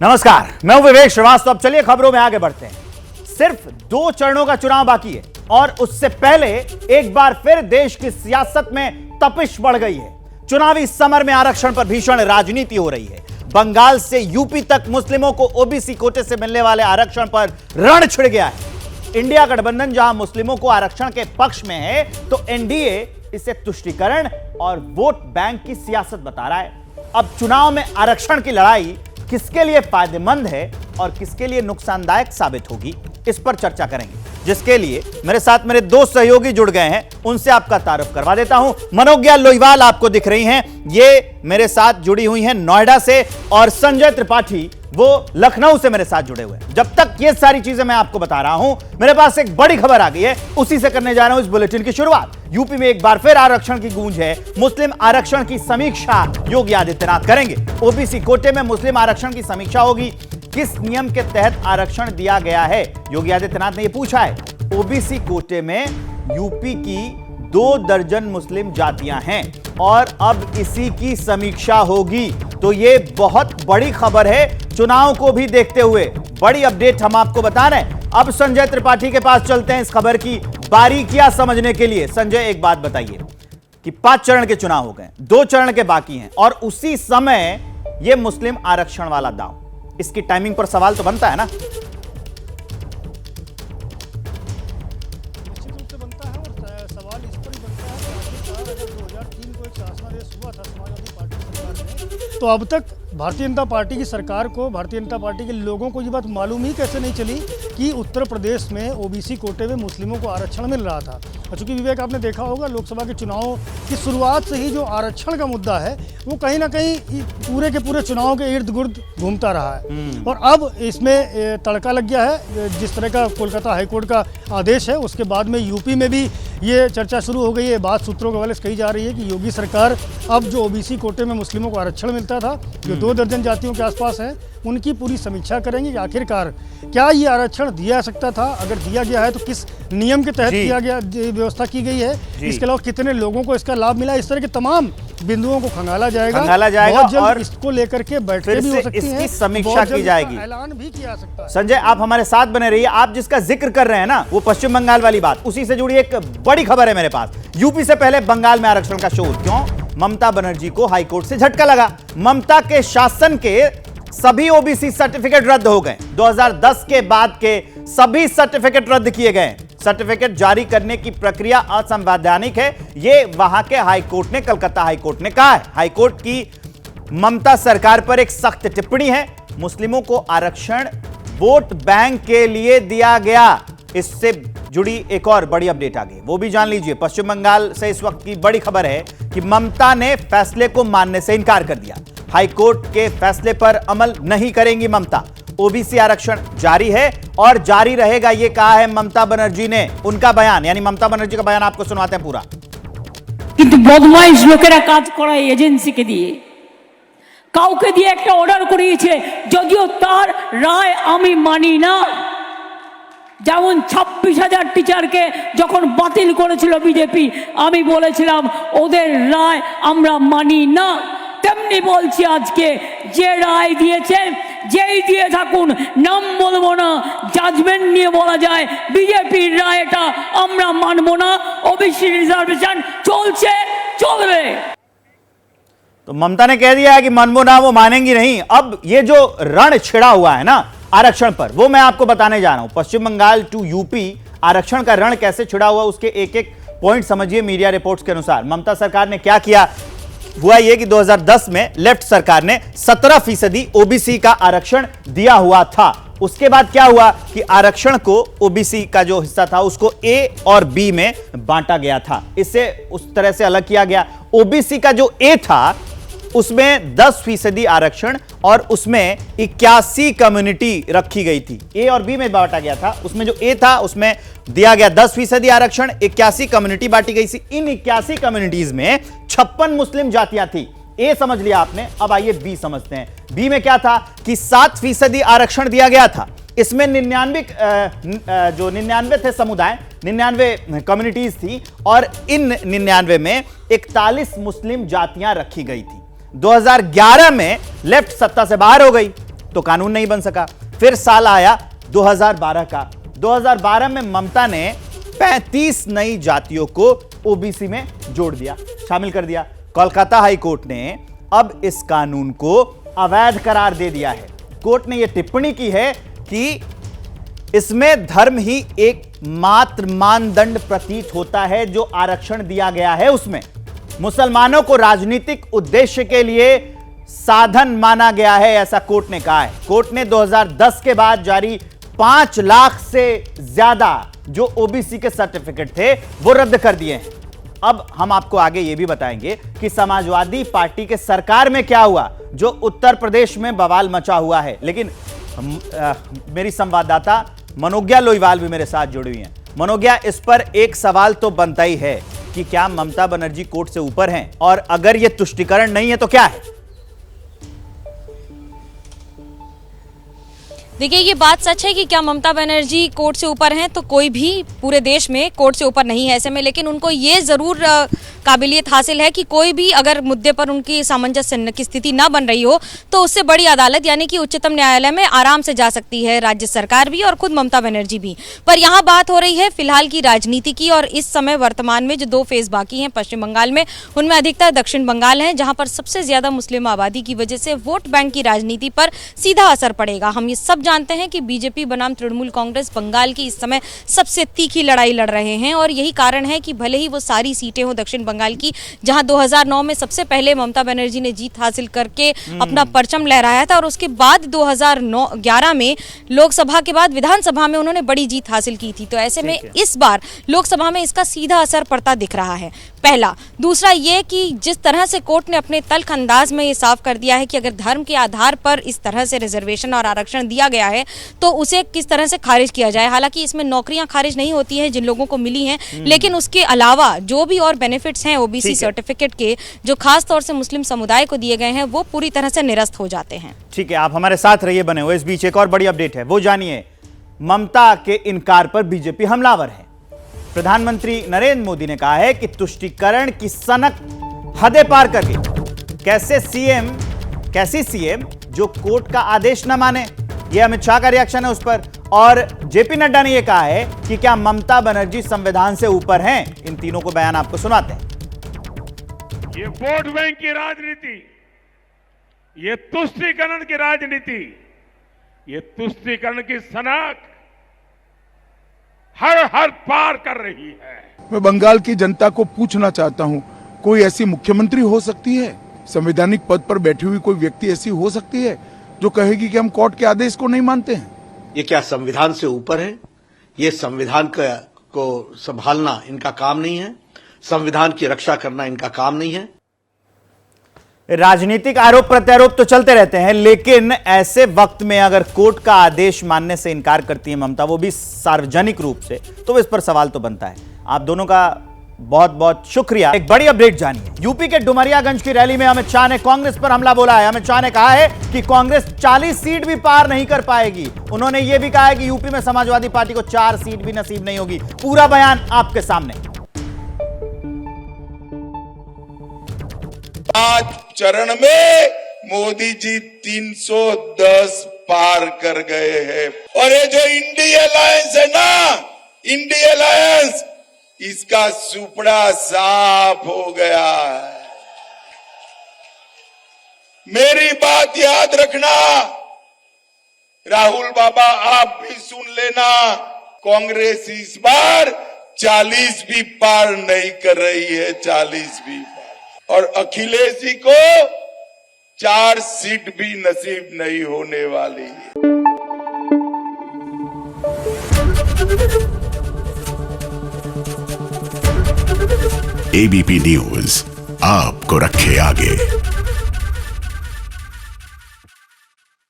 नमस्कार, मैं हूं विवेक श्रीवास्तव। चलिए खबरों में आगे बढ़ते हैं। सिर्फ 2 चरणों का चुनाव बाकी है और उससे पहले एक बार फिर देश की सियासत में तपिश बढ़ गई है। चुनावी समर में आरक्षण पर भीषण राजनीति हो रही है। बंगाल से यूपी तक मुस्लिमों को ओबीसी कोटे से मिलने वाले आरक्षण पर रण छिड़ गया है। इंडिया गठबंधन जहां मुस्लिमों को आरक्षण के पक्ष में है, तो एनडीए इसे तुष्टीकरण और वोट बैंक की सियासत बता रहा है। अब चुनाव में आरक्षण की लड़ाई किसके लिए फायदेमंद है और किसके लिए नुकसानदायक साबित होगी, इस पर चर्चा करेंगे, जिसके लिए मेरे साथ मेरे 2 सहयोगी जुड़ गए हैं। उनसे आपका तारुफ करवा देता हूं। मनोज्ञा लोहिवाल आपको दिख रही हैं, ये मेरे साथ जुड़ी हुई हैं नोएडा से, और संजय त्रिपाठी वो लखनऊ से मेरे साथ जुड़े हुए हैं। जब तक ये सारी चीजें मैं आपको बता रहा हूं, मेरे पास एक बड़ी खबर आ गई है, उसी से करने जा रहा हूं इस बुलेटिन की शुरुआत। यूपी में एक बार फिर आरक्षण की गूंज है। मुस्लिम आरक्षण की समीक्षा योगी आदित्यनाथ करेंगे। ओबीसी कोटे में मुस्लिम आरक्षण की समीक्षा होगी। किस नियम के तहत आरक्षण दिया गया है, योगी आदित्यनाथ ने यह पूछा है। ओबीसी कोटे में यूपी की 2 दर्जन मुस्लिम जातियां हैं और अब इसी की समीक्षा होगी। तो यह बहुत बड़ी खबर है। चुनाव को भी देखते हुए बड़ी अपडेट हम आपको बता रहे हैं। अब संजय त्रिपाठी के पास चलते हैं इस खबर की बारीकियां समझने के लिए। संजय, एक बात बताइए कि 5 चरण के चुनाव हो गए, 2 चरण के बाकी हैं, और उसी समय यह मुस्लिम आरक्षण वाला दांव, इसकी टाइमिंग पर सवाल तो बनता है ना? निश्चित रूप से बनता है, और सवाल इस पर ही बनता है कि आखिरकार अगर 2003 को एक शासनादेश हुआ था समाजवादी पार्टी सरकार में, तो अब तक भारतीय जनता पार्टी की सरकार को, भारतीय जनता पार्टी के लोगों को ये बात मालूम ही कैसे नहीं चली कि उत्तर प्रदेश में ओबीसी कोटे में मुस्लिमों को आरक्षण मिल रहा था। और चूंकि विवेक, आपने देखा होगा लोकसभा के चुनाव की शुरुआत से ही जो आरक्षण का मुद्दा है वो कहीं ना कहीं पूरे के पूरे चुनाव के इर्द गिर्द घूमता रहा है। और अब इसमें तड़का लग गया है। जिस तरह का कोलकाता हाईकोर्ट का आदेश है, उसके बाद में यूपी में भी ये चर्चा शुरू हो गई है। बात सूत्रों के हवाले से कही जा रही है कि योगी सरकार अब जो ओबीसी कोटे में मुस्लिमों को आरक्षण मिलता था, जो 2 दर्जन जातियों के आसपास है, उनकी पूरी समीक्षा करेंगे कि आखिरकार क्या ये आरक्षण दिया जा सकता था, अगर दिया गया है तो किस नियम के तहत दिया गया, व्यवस्था की गई है, इसके अलावा कितने लोगों को इसका लाभ मिला। इस तरह के तमाम बिंदुओं को खंगाला जाएगा और इसको लेकर के बैठकें भी हो सकती हैं, समीक्षा की जाएगी, ऐलान भी किया जा सकता है। संजय, आप हमारे साथ बने रहिए। आप जिसका जिक्र कर रहे हैं ना, वो पश्चिम बंगाल वाली बात, उसी से जुड़ी एक बड़ी खबर है मेरे पास। यूपी से पहले बंगाल में आरक्षण का शोर क्यों? ममता बनर्जी को हाईकोर्ट से झटका लगा। ममता के शासन के सभी ओबीसी सर्टिफिकेट रद्द हो गए। 2010 के बाद के सभी सर्टिफिकेट रद्द किए गए। सर्टिफिकेट जारी करने की प्रक्रिया असंवैधानिक है, यह वहां के हाईकोर्ट ने, कलकत्ता हाईकोर्ट ने कहा है। हाईकोर्ट की ममता सरकार पर एक सख्त टिप्पणी है। मुस्लिमों को आरक्षण वोट बैंक के लिए दिया गया। इससे जुड़ी एक और बड़ी अपडेट आ गई, वो भी जान लीजिए। पश्चिम बंगाल से इस वक्त की बड़ी खबर है कि ममता ने फैसले को मानने से इनकार कर दिया। हाईकोर्ट के फैसले पर अमल नहीं करेंगी ममता। ओबीसी आरक्षण जारी है और जारी रहेगा, यह कहा है ममता बनर्जी ने। उनका बयान, यानी ममता बनर्जी का बयान आपको सुनाते हैं पूरा। কিন্তু বদমাইশ লোকেরা কাজ করায় এজেন্সিকে দিয়ে, কাউকে দিয়ে একটা অর্ডার করিয়েছে, যদিও তার রায় আমি মানি না। যেমন 26,000 টিচারকে যখন বাতিল করেছিল বিজেপি, আমি বলেছিলাম ওদের রায় আমরা মানি না। তেমনি বলছি আজকে যে রায় দিয়েছে, যেই দিয়ে থাকুন, নাম বলবো না, জাজমেন্ট নিয়ে বলা যায় বিজেপির রায়টা আমরা মানবো না। ওবিসি রিজার্ভেশন চলছে, চলবে। तो ममता ने कह दिया है कि मानबो ना, वो मानेंगी नहीं। अब ये जो रण छिड़ा हुआ है ना आरक्षण पर, वो मैं आपको बताने जा रहा हूं। पश्चिम बंगाल टू यूपी आरक्षण का रण कैसे छिड़ा हुआ, उसके एक एक पॉइंट समझिए। मीडिया रिपोर्ट्स के अनुसार ममता सरकार ने क्या किया। हुआ यह कि 2010 में लेफ्ट सरकार ने 17% ओबीसी का आरक्षण दिया हुआ था। उसके बाद क्या हुआ कि आरक्षण को, ओबीसी का जो हिस्सा था, उसको ए और बी में बांटा गया था। इससे उस तरह से अलग किया गया। ओबीसी का जो ए था उसमें 10% आरक्षण और उसमें 81 कम्युनिटी रखी गई थी। ए और बी में बांटा गया था। उसमें जो ए था उसमें दिया गया 10% आरक्षण, 81 कम्युनिटी बांटी गई थी। इन 81 कम्युनिटीज में 56 मुस्लिम जातियां थी। ए समझ लिया आपने, अब आइए बी समझते हैं। बी में क्या था कि 7% आरक्षण दिया गया था। इसमें 99 थे समुदाय, 99 कम्युनिटीज थी, और इन 99 में 41 मुस्लिम जातियां रखी गई थी। 2011 में लेफ्ट सत्ता से बाहर हो गई। तो कानून नहीं बन सका। फिर साल आया 2012 का। 2012 में ममता ने 35 नई जातियों को ओबीसी में जोड़ दिया, शामिल कर दिया। कोलकाता हाई कोर्ट ने अब इस कानून को अवैध करार दे दिया है। कोर्ट ने यह टिप्पणी की है कि इसमें धर्म ही एक मात्र मानदंड प्रतीत होता है। जो आरक्षण दिया गया है उसमें मुसलमानों को राजनीतिक उद्देश्य के लिए साधन माना गया है, ऐसा कोर्ट ने कहा है। कोर्ट ने 2010 के बाद जारी 5 लाख से ज्यादा जो ओबीसी के सर्टिफिकेट थे वो रद्द कर दिए हैं। अब हम आपको आगे ये भी बताएंगे कि समाजवादी पार्टी के सरकार में क्या हुआ, जो उत्तर प्रदेश में बवाल मचा हुआ है। लेकिन मेरी संवाददाता मनोज्ञा लोईवाल भी मेरे साथ जुड़ी हुई हैं। मनोज्ञा, इस पर एक सवाल तो बनता ही है कि क्या ममता बनर्जी कोर्ट से ऊपर हैं, और अगर यह तुष्टीकरण नहीं है तो क्या है? देखिए, ये बात सच है कि क्या ममता बनर्जी कोर्ट से ऊपर हैं, तो कोई भी पूरे देश में कोर्ट से ऊपर नहीं है ऐसे में। लेकिन उनको ये ज़रूर काबिलियत हासिल है कि कोई भी अगर मुद्दे पर उनकी सामंजस्य की स्थिति ना बन रही हो तो उससे बड़ी अदालत यानी कि उच्चतम न्यायालय में आराम से जा सकती है राज्य सरकार भी और खुद ममता बनर्जी भी। पर यहाँ बात हो रही है फिलहाल की राजनीति की, और इस समय वर्तमान में जो 2 फेज बाकी हैं पश्चिम बंगाल में, उनमें अधिकतर दक्षिण बंगाल है जहाँ पर सबसे ज़्यादा मुस्लिम आबादी की वजह से वोट बैंक की राजनीति पर सीधा असर पड़ेगा। हम ये सब जानते हैं कि बीजेपी बनाम तृणमूल कांग्रेस बंगाल की इस समय सबसे तीखी लड़ाई लड़ रहे हैं, और यही कारण है कि भले ही वो सारी सीटें हो दक्षिण बंगाल की, जहां 2009 में सबसे पहले ममता बनर्जी ने जीत हासिल करके अपना परचम लहराया था, और उसके बाद 2011 में लोकसभा के बाद विधानसभा में उन्होंने बड़ी जीत हासिल की थी। तो ऐसे में इस बार लोकसभा में इसका सीधा असर पड़ता दिख रहा है, पहला। दूसरा ये कि जिस तरह से कोर्ट ने अपने तल्ख अंदाज में ये साफ कर दिया है कि अगर धर्म के आधार पर इस तरह से रिजर्वेशन और आरक्षण दिया गया है तो उसे किस तरह से खारिज किया जाए। हालांकि इसमें नौकरियां खारिज नहीं होती हैं जिन लोगों को मिली हैं, लेकिन उसके अलावा जो भी और बेनिफिट्स हैं ओबीसी सर्टिफिकेट के, जो खास तौर से मुस्लिम समुदाय को दिए गए हैं, वो पूरी तरह से निरस्त हो जाते हैं। ठीक है, आप हमारे साथ रहिए बने हुए। इस बीच एक और बड़ी अपडेट है, वो जानिए। ममता के इनकार पर बीजेपी हमलावर है। प्रधानमंत्री नरेंद्र मोदी ने कहा है कि तुष्टीकरण की सनक हदें पार कर गई। कैसी सीएम जो कोर्ट का आदेश न माने, यह अमित शाह का रिएक्शन है उस पर। और जेपी नड्डा ने यह कहा है कि क्या ममता बनर्जी संविधान से ऊपर हैं। इन तीनों को बयान आपको सुनाते हैं। ये वोट बैंक की राजनीति, ये तुष्टीकरण की राजनीति, ये तुष्टीकरण की सनक हर पार कर रही है। मैं बंगाल की जनता को पूछना चाहता हूं, कोई ऐसी मुख्यमंत्री हो सकती है, संवैधानिक पद पर बैठी हुई कोई व्यक्ति ऐसी हो सकती है जो कहेगी कि हम कोर्ट के आदेश को नहीं मानते हैं? ये क्या संविधान से ऊपर है? ये संविधान को संभालना इनका काम नहीं है, संविधान की रक्षा करना इनका काम नहीं है। राजनीतिक आरोप प्रत्यारोप तो चलते रहते हैं, लेकिन ऐसे वक्त में अगर कोर्ट का आदेश मानने से इनकार करती है ममता, वो भी सार्वजनिक रूप से, तो इस पर सवाल तो बनता है। आप दोनों का बहुत बहुत शुक्रिया। एक बड़ी अपडेट जानिए। यूपी के डुमरियागंज की रैली में अमित शाह ने कांग्रेस पर हमला बोला है। अमित शाह ने कहा है कि कांग्रेस 40 सीट भी पार नहीं कर पाएगी। उन्होंने यह भी कहा है कि यूपी में समाजवादी पार्टी को 4 सीट भी नसीब नहीं होगी। पूरा बयान आपके सामने। 5 चरण में मोदी जी 310 पार कर गए हैं। और ये जो इंडिया अलायंस है ना, इंडिया अलायंस, इसका सुपड़ा साफ हो गया है। मेरी बात याद रखना, राहुल बाबा आप भी सुन लेना, कांग्रेस इस बार 40 भी पार नहीं कर रही है, 40 भी पार। और अखिलेश जी को 4 सीट भी नसीब नहीं होने वाली है। एबीपी न्यूज आपको रखे आगे।